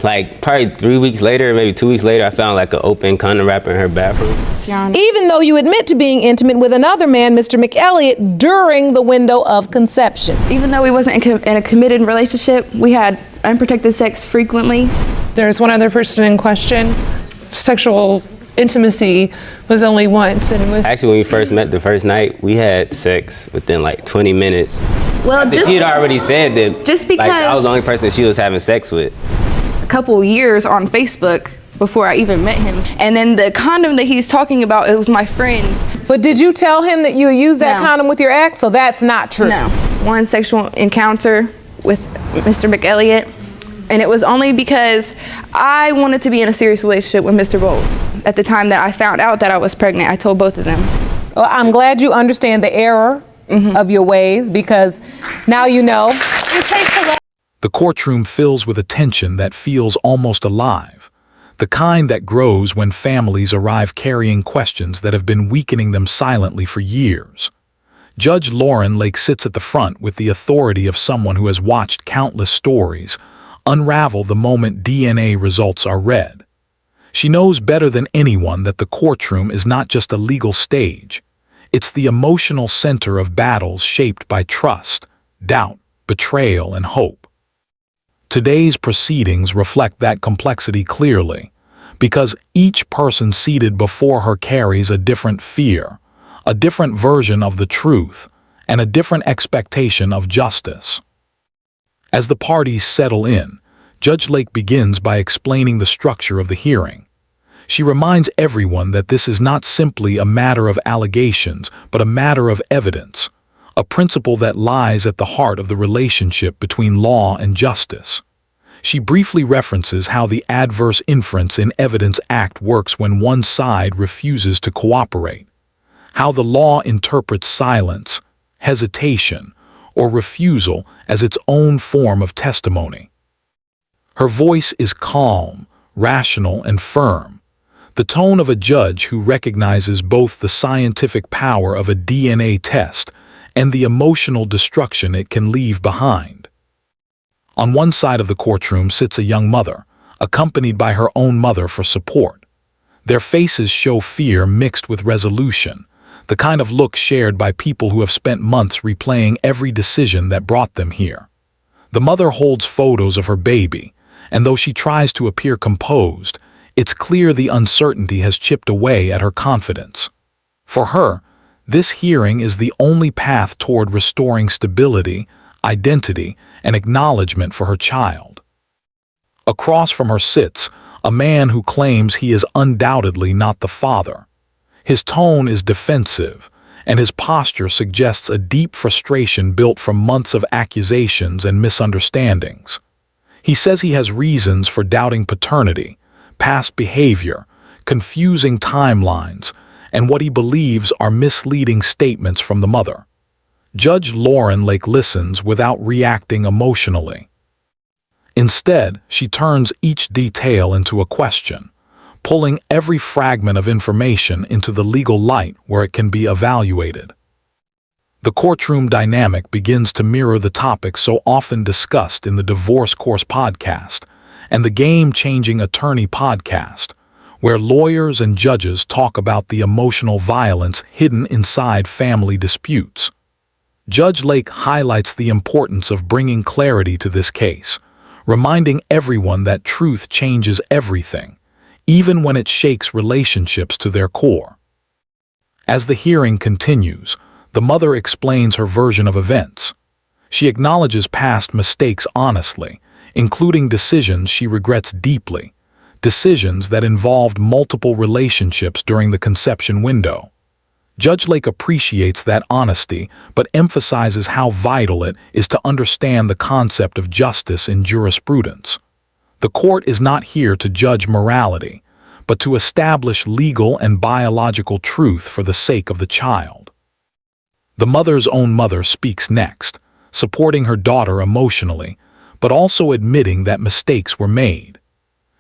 Like probably 3 weeks later, maybe 2 weeks later, I found like an open condom wrapper in her bathroom. Even though you admit to being intimate with another man, Mr. McElliott, during the window of conception. Even though we wasn't in a committed relationship, we had unprotected sex frequently. There's one other person in question. Sexual intimacy was only once. And Actually, when we first met the first night, we had sex within like 20 minutes. Well, she had already said that just because like, I was the only person she was having sex with. A couple years on Facebook before I even met him. And then the condom that he's talking about, it was my friend's. But did you tell him that you used that condom with your ex? So that's not true. No. One sexual encounter with Mr. McElliott. And it was only because I wanted to be in a serious relationship with Mr. Bowles. At the time that I found out that I was pregnant, I told both of them. Well, I'm glad you understand the error of your ways, because now you know. It takes a lot. The courtroom fills with a tension that feels almost alive, the kind that grows when families arrive carrying questions that have been weakening them silently for years. Judge Lauren Lake sits at the front with the authority of someone who has watched countless stories unravel the moment DNA results are read. She knows better than anyone that the courtroom is not just a legal stage. It's the emotional center of battles shaped by trust, doubt, betrayal, and hope. Today's proceedings reflect that complexity clearly, because each person seated before her carries a different fear, a different version of the truth, and a different expectation of justice. As the parties settle in, Judge Lake begins by explaining the structure of the hearing. She reminds everyone that this is not simply a matter of allegations, but a matter of evidence, a principle that lies at the heart of the relationship between law and justice. She briefly references how the adverse inference in evidence act works when one side refuses to cooperate, how the law interprets silence, hesitation, or refusal as its own form of testimony. Her voice is calm, rational, and firm, the tone of a judge who recognizes both the scientific power of a DNA test and the emotional destruction it can leave behind. On one side of the courtroom sits a young mother, accompanied by her own mother for support. Their faces show fear mixed with resolution, the kind of look shared by people who have spent months replaying every decision that brought them here. The mother holds photos of her baby, and though she tries to appear composed, it's clear the uncertainty has chipped away at her confidence. For her, this hearing is the only path toward restoring stability, identity, and acknowledgement for her child. Across from her sits a man who claims he is undoubtedly not the father. His tone is defensive, and his posture suggests a deep frustration built from months of accusations and misunderstandings. He says he has reasons for doubting paternity, past behavior, confusing timelines, and what he believes are misleading statements from the mother. Judge Lauren Lake listens without reacting emotionally. Instead, she turns each detail into a question, pulling every fragment of information into the legal light where it can be evaluated. The courtroom dynamic begins to mirror the topics so often discussed in the Divorce Course podcast and the Game-Changing Attorney podcast, where lawyers and judges talk about the emotional violence hidden inside family disputes. Judge Lake highlights the importance of bringing clarity to this case, reminding everyone that truth changes everything, even when it shakes relationships to their core. As the hearing continues, the mother explains her version of events. She acknowledges past mistakes honestly, including decisions she regrets deeply, decisions that involved multiple relationships during the conception window. Judge Lake appreciates that honesty, but emphasizes how vital it is to understand the concept of justice in jurisprudence. The court is not here to judge morality, but to establish legal and biological truth for the sake of the child. The mother's own mother speaks next, supporting her daughter emotionally, but also admitting that mistakes were made.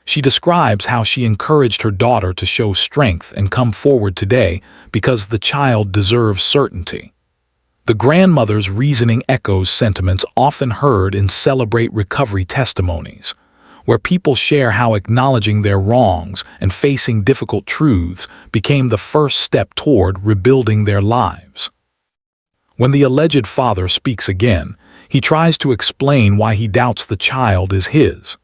She describes how she encouraged her daughter to show strength and come forward today because the child deserves certainty. The grandmother's reasoning echoes sentiments often heard in Celebrate Recovery testimonies, where people share how acknowledging their wrongs and facing difficult truths became the first step toward rebuilding their lives. When the alleged father speaks again, he tries to explain why he doubts the child is his.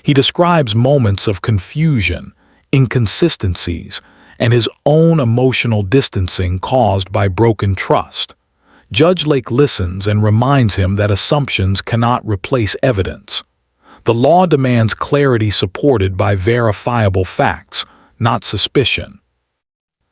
He describes moments of confusion, inconsistencies, and his own emotional distancing caused by broken trust. Judge Lake listens and reminds him that assumptions cannot replace evidence. The law demands clarity supported by verifiable facts, not suspicion.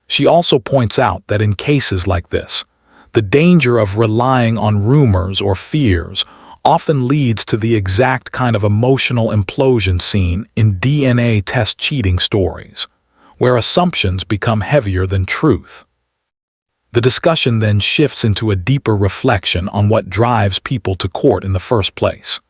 She also points out that in cases like this, the danger of relying on rumors or fears often leads to the exact kind of emotional implosion seen in DNA test cheating stories, where assumptions become heavier than truth. The discussion then shifts into a deeper reflection on what drives people to court in the first place.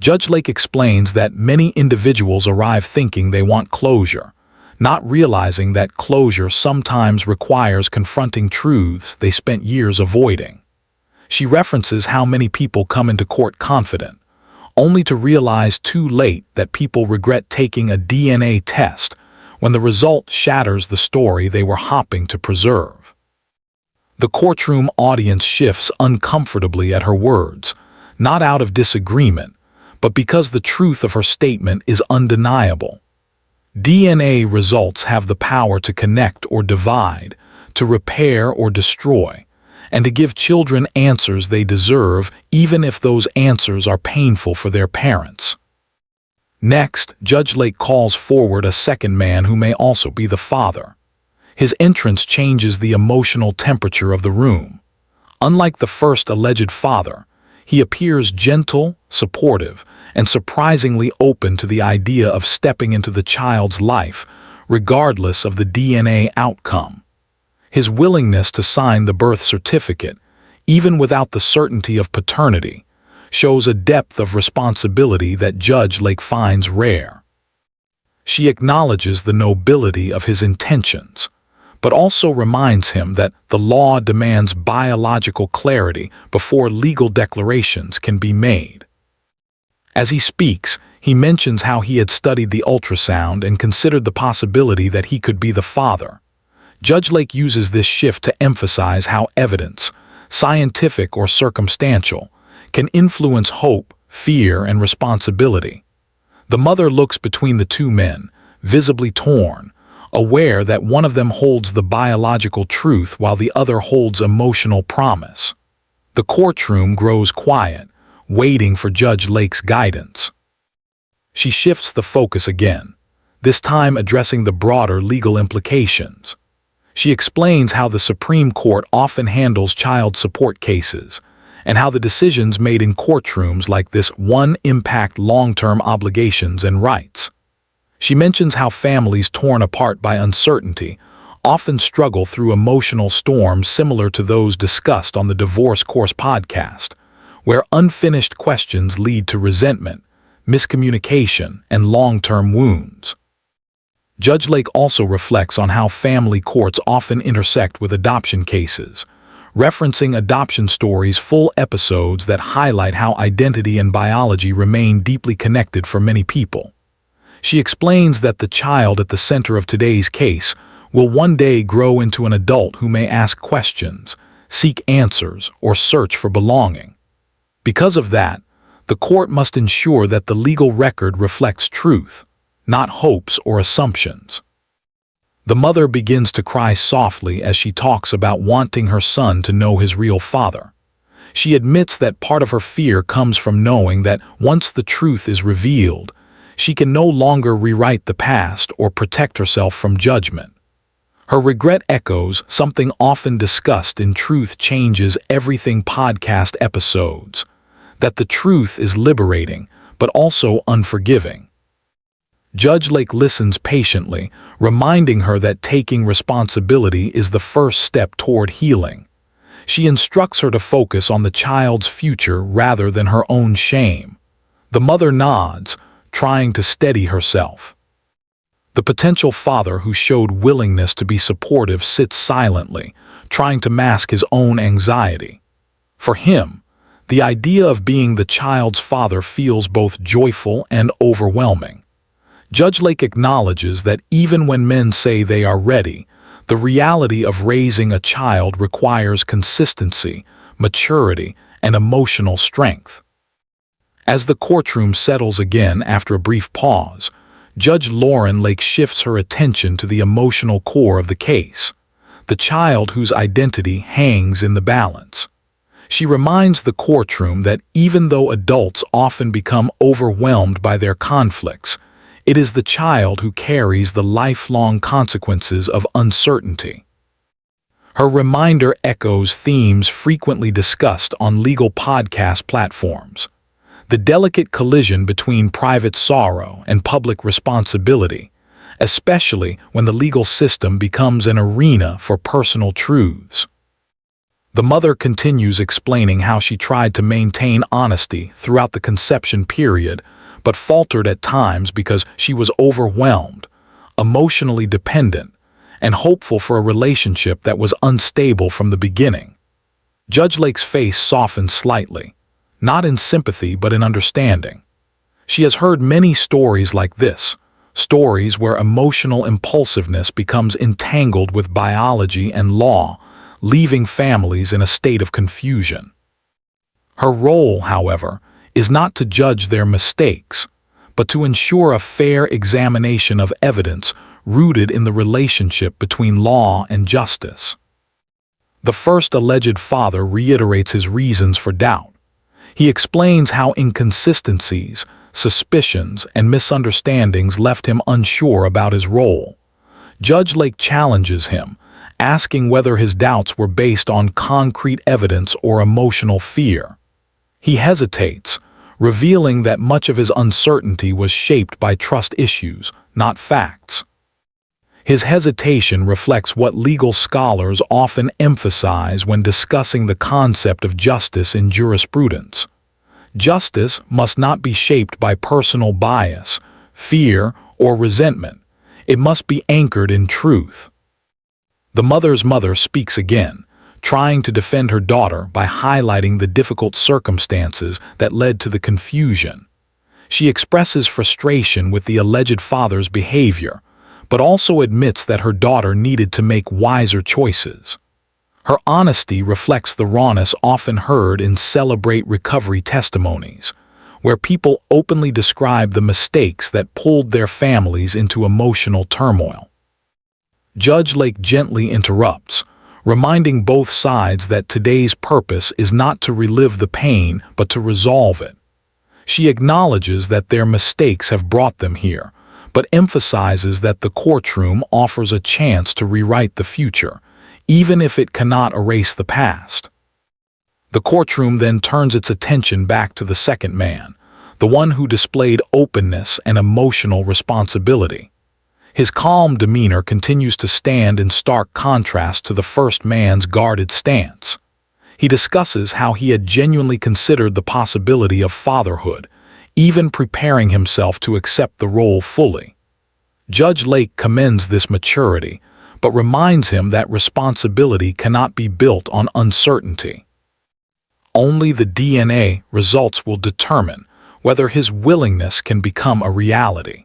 Judge Lake explains that many individuals arrive thinking they want closure, not realizing that closure sometimes requires confronting truths they spent years avoiding. She references how many people come into court confident, only to realize too late that people regret taking a DNA test when the result shatters the story they were hoping to preserve. The courtroom audience shifts uncomfortably at her words, not out of disagreement, but because the truth of her statement is undeniable. DNA results have the power to connect or divide, to repair or destroy, and to give children answers they deserve, even if those answers are painful for their parents. Next, Judge Lake calls forward a second man who may also be the father. His entrance changes the emotional temperature of the room. Unlike the first alleged father, he appears gentle, supportive, and surprisingly open to the idea of stepping into the child's life, regardless of the DNA outcome. His willingness to sign the birth certificate, even without the certainty of paternity, shows a depth of responsibility that Judge Lake finds rare. She acknowledges the nobility of his intentions, but also reminds him that the law demands biological clarity before legal declarations can be made. As he speaks, he mentions how he had studied the ultrasound and considered the possibility that he could be the father. Judge Lake uses this shift to emphasize how evidence, scientific or circumstantial, can influence hope, fear, and responsibility. The mother looks between the two men, visibly torn, aware that one of them holds the biological truth while the other holds emotional promise. The courtroom grows quiet, waiting for Judge Lake's guidance. She shifts the focus again, this time addressing the broader legal implications. She explains how the Supreme Court often handles child support cases, and how the decisions made in courtrooms like this one impact long-term obligations and rights. She mentions how families torn apart by uncertainty often struggle through emotional storms similar to those discussed on the Divorce Course podcast, where unfinished questions lead to resentment, miscommunication, and long-term wounds. Judge Lake also reflects on how family courts often intersect with adoption cases, referencing adoption stories' full episodes that highlight how identity and biology remain deeply connected for many people. She explains that the child at the center of today's case will one day grow into an adult who may ask questions, seek answers, or search for belonging. Because of that, the court must ensure that the legal record reflects truth, not hopes or assumptions. The mother begins to cry softly as she talks about wanting her son to know his real father. She admits that part of her fear comes from knowing that once the truth is revealed, she can no longer rewrite the past or protect herself from judgment. Her regret echoes something often discussed in Truth Changes Everything podcast episodes, that the truth is liberating, but also unforgiving. Judge Lake listens patiently, reminding her that taking responsibility is the first step toward healing. She instructs her to focus on the child's future rather than her own shame. The mother nods, trying to steady herself. The potential father who showed willingness to be supportive sits silently, trying to mask his own anxiety. For him, The idea of being the child's father feels both joyful and overwhelming. Judge Lake acknowledges that even when men say they are ready, the reality of raising a child requires consistency, maturity, and emotional strength. As the courtroom settles again after a brief pause, Judge Lauren Lake shifts her attention to the emotional core of the case, the child whose identity hangs in the balance. She reminds the courtroom that even though adults often become overwhelmed by their conflicts, it is the child who carries the lifelong consequences of uncertainty. Her reminder echoes themes frequently discussed on legal podcast platforms: the delicate collision between private sorrow and public responsibility, especially when the legal system becomes an arena for personal truths. The mother continues explaining how she tried to maintain honesty throughout the conception period, but faltered at times because she was overwhelmed, emotionally dependent, and hopeful for a relationship that was unstable from the beginning. Judge Lake's face softened slightly, not in sympathy but in understanding. She has heard many stories like this, stories where emotional impulsiveness becomes entangled with biology and law, leaving families in a state of confusion. Her role, however, is not to judge their mistakes, but to ensure a fair examination of evidence rooted in the relationship between law and justice. The first alleged father reiterates his reasons for doubt. He explains how inconsistencies, suspicions, and misunderstandings left him unsure about his role. Judge Lake challenges him, asking whether his doubts were based on concrete evidence or emotional fear. He hesitates, revealing that much of his uncertainty was shaped by trust issues, not facts. His hesitation reflects what legal scholars often emphasize when discussing the concept of justice in jurisprudence. Justice must not be shaped by personal bias, fear, or resentment. It must be anchored in truth. The mother's mother speaks again, trying to defend her daughter by highlighting the difficult circumstances that led to the confusion. She expresses frustration with the alleged father's behavior, but also admits that her daughter needed to make wiser choices. Her honesty reflects the rawness often heard in Celebrate Recovery testimonies, where people openly describe the mistakes that pulled their families into emotional turmoil. Judge Lake gently interrupts, reminding both sides that today's purpose is not to relive the pain but to resolve it. She acknowledges that their mistakes have brought them here, but emphasizes that the courtroom offers a chance to rewrite the future, even if it cannot erase the past. The courtroom then turns its attention back to the second man, the one who displayed openness and emotional responsibility. His calm demeanor continues to stand in stark contrast to the first man's guarded stance. He discusses how he had genuinely considered the possibility of fatherhood, even preparing himself to accept the role fully. Judge Lake commends this maturity, but reminds him that responsibility cannot be built on uncertainty. Only the DNA results will determine whether his willingness can become a reality.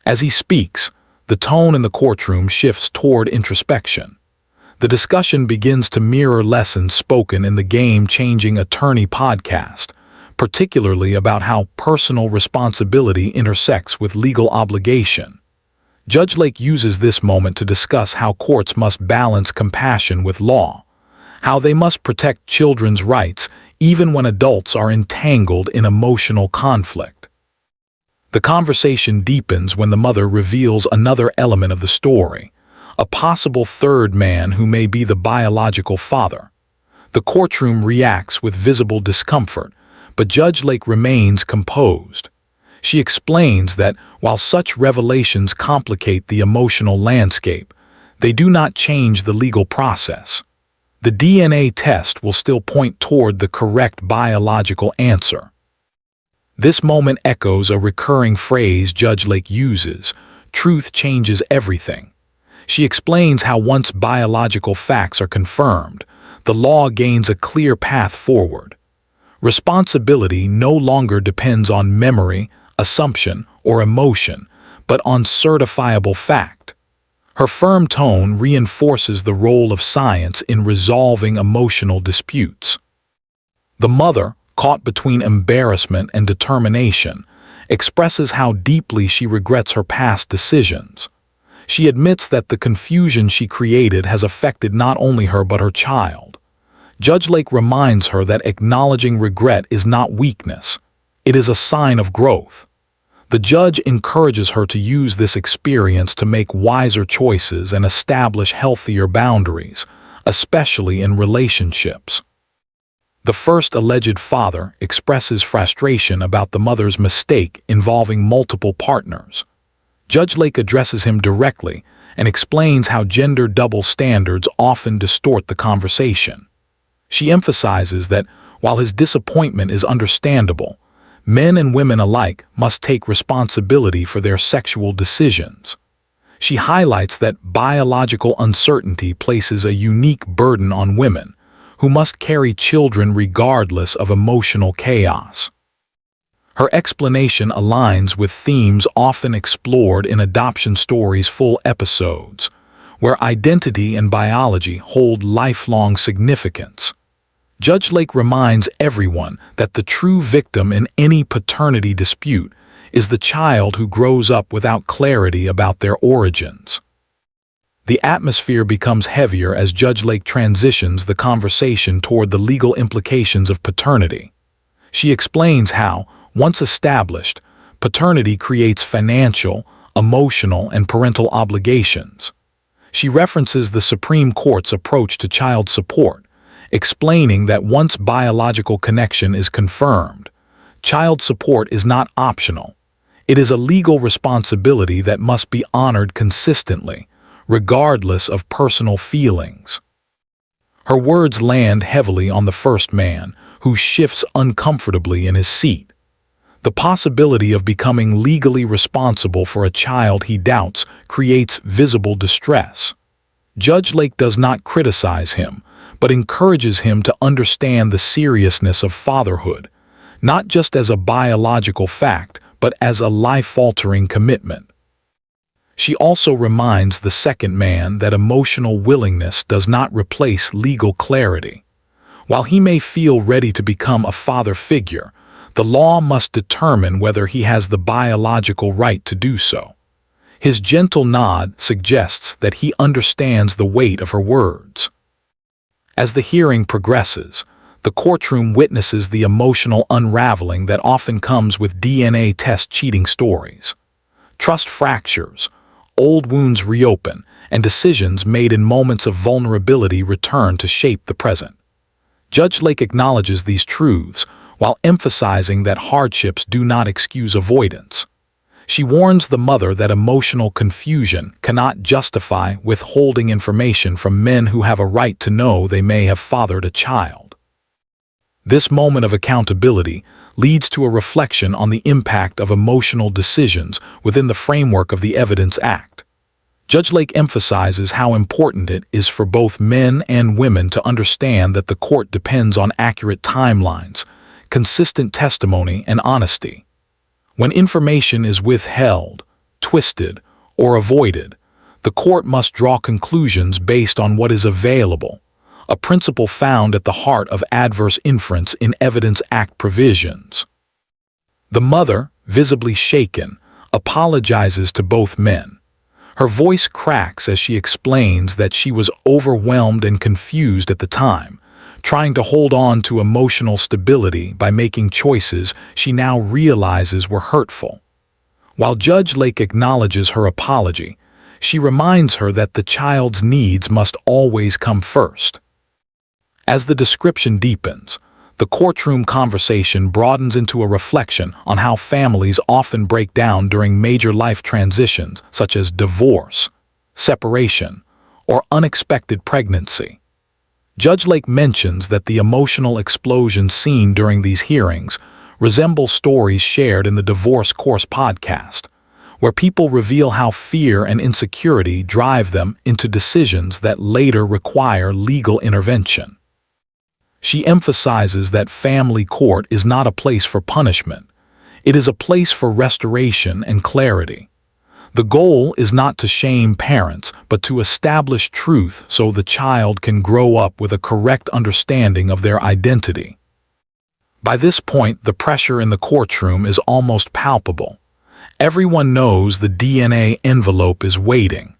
As he speaks, the tone in the courtroom shifts toward introspection. The discussion begins to mirror lessons spoken in the Game-Changing Attorney podcast, particularly about how personal responsibility intersects with legal obligation. Judge Lake uses this moment to discuss how courts must balance compassion with law, how they must protect children's rights even when adults are entangled in emotional conflict. The conversation deepens when the mother reveals another element of the story, a possible third man who may be the biological father. The courtroom reacts with visible discomfort, but Judge Lake remains composed. She explains that while such revelations complicate the emotional landscape, they do not change the legal process. The DNA test will still point toward the correct biological answer. This moment echoes a recurring phrase Judge Lake uses: truth changes everything. She explains how once biological facts are confirmed, the law gains a clear path forward. Responsibility no longer depends on memory, assumption, or emotion, but on certifiable fact. Her firm tone reinforces the role of science in resolving emotional disputes. The mother, caught between embarrassment and determination, expresses how deeply she regrets her past decisions. She admits that the confusion she created has affected not only her but her child. Judge Lake reminds her that acknowledging regret is not weakness. It is a sign of growth. The judge encourages her to use this experience to make wiser choices and establish healthier boundaries, especially in relationships. The first alleged father expresses frustration about the mother's mistake involving multiple partners. Judge Lake addresses him directly and explains how gender double standards often distort the conversation. She emphasizes that while his disappointment is understandable, men and women alike must take responsibility for their sexual decisions. She highlights that biological uncertainty places a unique burden on women, who must carry children regardless of emotional chaos. Her explanation aligns with themes often explored in adoption stories' full episodes, where identity and biology hold lifelong significance. Judge Lake reminds everyone that the true victim in any paternity dispute is the child who grows up without clarity about their origins. The atmosphere becomes heavier as Judge Lake transitions the conversation toward the legal implications of paternity. She explains how, once established, paternity creates financial, emotional, and parental obligations. She references the Supreme Court's approach to child support, explaining that once biological connection is confirmed, child support is not optional. It is a legal responsibility that must be honored consistently, regardless of personal feelings. Her words land heavily on the first man, who shifts uncomfortably in his seat. The possibility of becoming legally responsible for a child he doubts creates visible distress. Judge Lake does not criticize him, but encourages him to understand the seriousness of fatherhood, not just as a biological fact, but as a life-altering commitment. She also reminds the second man that emotional willingness does not replace legal clarity. While he may feel ready to become a father figure, the law must determine whether he has the biological right to do so. His gentle nod suggests that he understands the weight of her words. As the hearing progresses, the courtroom witnesses the emotional unraveling that often comes with DNA test cheating stories. Trust fractures, old wounds reopen, and decisions made in moments of vulnerability return to shape the present. Judge Lake acknowledges these truths while emphasizing that hardships do not excuse avoidance. She warns the mother that emotional confusion cannot justify withholding information from men who have a right to know they may have fathered a child. This moment of accountability leads to a reflection on the impact of emotional decisions within the framework of the Evidence Act. Judge Lake emphasizes how important it is for both men and women to understand that the court depends on accurate timelines, consistent testimony, and honesty. When information is withheld, twisted, or avoided, the court must draw conclusions based on what is available, a principle found at the heart of adverse inference in Evidence Act provisions. The mother, visibly shaken, apologizes to both men. Her voice cracks as she explains that she was overwhelmed and confused at the time, trying to hold on to emotional stability by making choices she now realizes were hurtful. While Judge Lake acknowledges her apology, she reminds her that the child's needs must always come first. As the description deepens, the courtroom conversation broadens into a reflection on how families often break down during major life transitions such as divorce, separation, or unexpected pregnancy. Judge Lake mentions that the emotional explosion seen during these hearings resemble stories shared in the Divorce Course podcast, where people reveal how fear and insecurity drive them into decisions that later require legal intervention. She emphasizes that family court is not a place for punishment. It is a place for restoration and clarity. The goal is not to shame parents, but to establish truth so the child can grow up with a correct understanding of their identity. By this point, the pressure in the courtroom is almost palpable. Everyone knows the DNA envelope is waiting.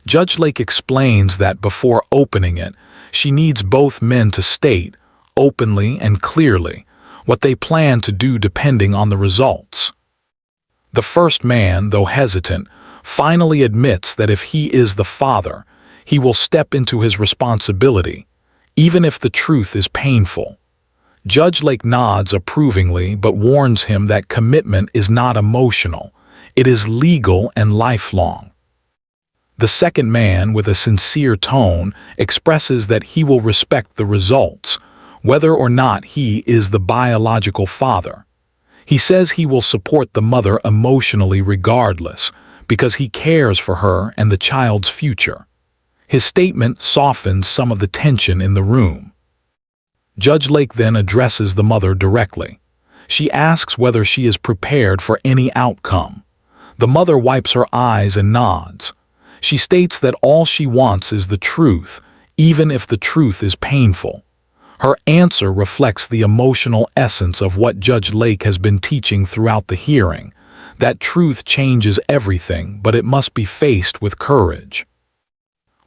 Judge Lake explains that before opening it, she needs both men to state, openly and clearly, what they plan to do depending on the results. The first man, though hesitant, finally admits that if he is the father, he will step into his responsibility, even if the truth is painful. Judge Lake nods approvingly but warns him that commitment is not emotional. It is legal and lifelong. The second man, with a sincere tone, expresses that he will respect the results, whether or not he is the biological father. He says he will support the mother emotionally regardless, because he cares for her and the child's future. His statement softens some of the tension in the room. Judge Lake then addresses the mother directly. She asks whether she is prepared for any outcome. The mother wipes her eyes and nods. She states that all she wants is the truth, even if the truth is painful. Her answer reflects the emotional essence of what Judge Lake has been teaching throughout the hearing, that truth changes everything, but it must be faced with courage.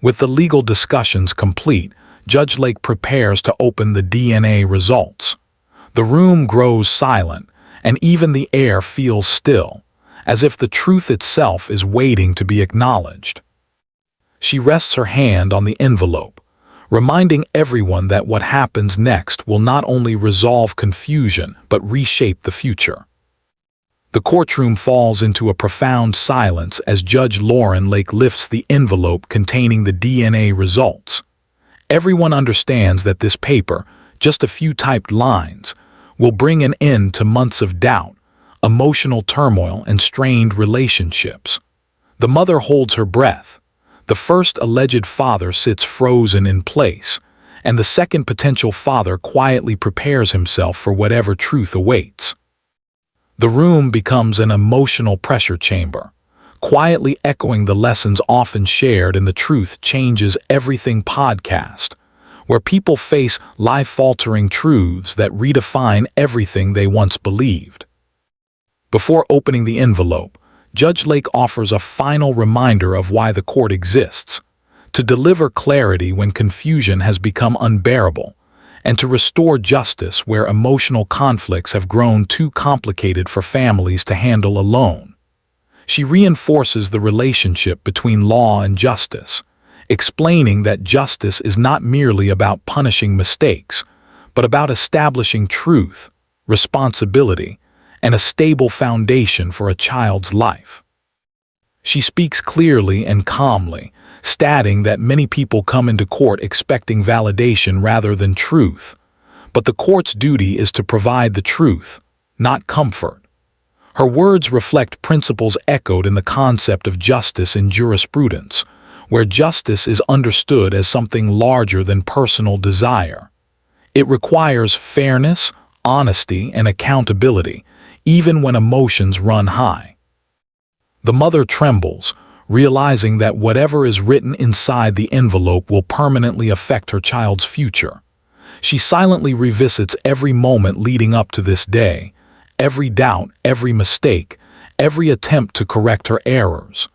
With the legal discussions complete, Judge Lake prepares to open the DNA results. The room grows silent, and even the air feels still, as if the truth itself is waiting to be acknowledged. She rests her hand on the envelope, reminding everyone that what happens next will not only resolve confusion but reshape the future. The courtroom falls into a profound silence as Judge Lauren Lake lifts the envelope containing the DNA results. Everyone understands that this paper, just a few typed lines, will bring an end to months of doubt, emotional turmoil, and strained relationships. The mother holds her breath. The first alleged father sits frozen in place, and the second potential father quietly prepares himself for whatever truth awaits. The room becomes an emotional pressure chamber, quietly echoing the lessons often shared in the Truth Changes Everything podcast, where people face life-altering truths that redefine everything they once believed. Before opening the envelope, Judge Lake offers a final reminder of why the court exists: to deliver clarity when confusion has become unbearable, and to restore justice where emotional conflicts have grown too complicated for families to handle alone. She reinforces the relationship between law and justice, explaining that justice is not merely about punishing mistakes, but about establishing truth, responsibility, and a stable foundation for a child's life. She speaks clearly and calmly, stating that many people come into court expecting validation rather than truth, but the court's duty is to provide the truth, not comfort. Her words reflect principles echoed in the concept of justice in jurisprudence, where justice is understood as something larger than personal desire. It requires fairness, honesty, and accountability, even when emotions run high. The mother trembles, realizing that whatever is written inside the envelope will permanently affect her child's future. She silently revisits every moment leading up to this day, every doubt, every mistake, every attempt to correct her errors.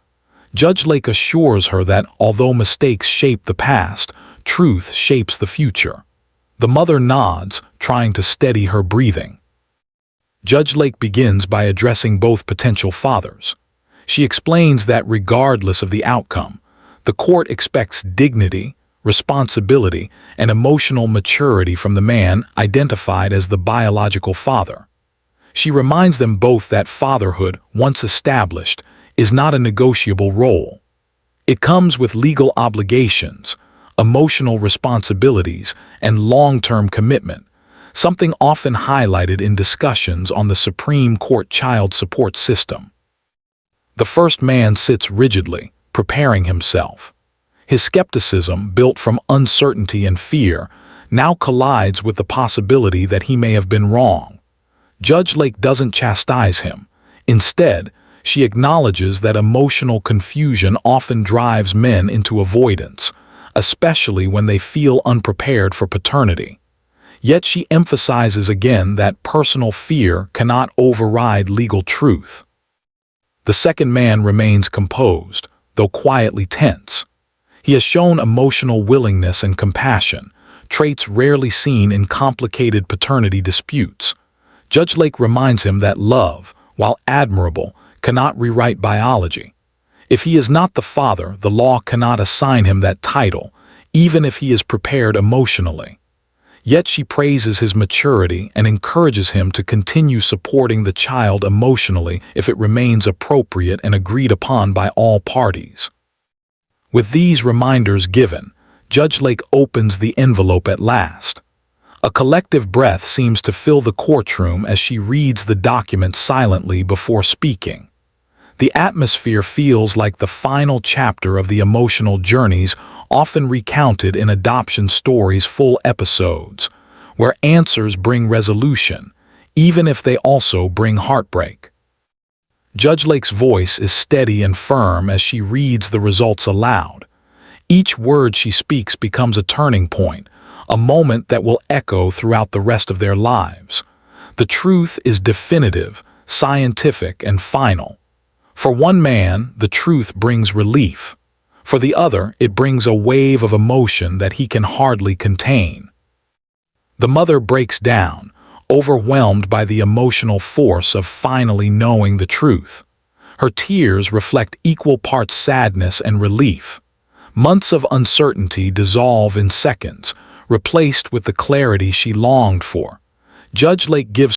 Judge Lake assures her that although mistakes shape the past, truth shapes the future. The mother nods, trying to steady her breathing. Judge Lake begins by addressing both potential fathers. She explains that regardless of the outcome, the court expects dignity, responsibility, and emotional maturity from the man identified as the biological father. She reminds them both that fatherhood, once established, is not a negotiable role. It comes with legal obligations, emotional responsibilities, and long-term commitment, something often highlighted in discussions on the Supreme Court child support system. The first man sits rigidly, preparing himself. His skepticism, built from uncertainty and fear, now collides with the possibility that he may have been wrong. Judge Lake doesn't chastise him. Instead, she acknowledges that emotional confusion often drives men into avoidance, especially when they feel unprepared for paternity. Yet she emphasizes again that personal fear cannot override legal truth. The second man remains composed, though quietly tense. He has shown emotional willingness and compassion, traits rarely seen in complicated paternity disputes. Judge Lake reminds him that love, while admirable, cannot rewrite biology. If he is not the father, the law cannot assign him that title, even if he is prepared emotionally. Yet she praises his maturity and encourages him to continue supporting the child emotionally if it remains appropriate and agreed upon by all parties. With these reminders given, Judge Lake opens the envelope at last. A collective breath seems to fill the courtroom as she reads the document silently before speaking. The atmosphere feels like the final chapter of the emotional journeys often recounted in adoption stories' full episodes, where answers bring resolution, even if they also bring heartbreak. Judge Lake's voice is steady and firm as she reads the results aloud. Each word she speaks becomes a turning point, a moment that will echo throughout the rest of their lives. The truth is definitive, scientific, and final. For one man, the truth brings relief. For the other, it brings a wave of emotion that he can hardly contain. The mother breaks down, overwhelmed by the emotional force of finally knowing the truth. Her tears reflect equal parts sadness and relief. Months of uncertainty dissolve in seconds, replaced with the clarity she longed for. Judge Lake gives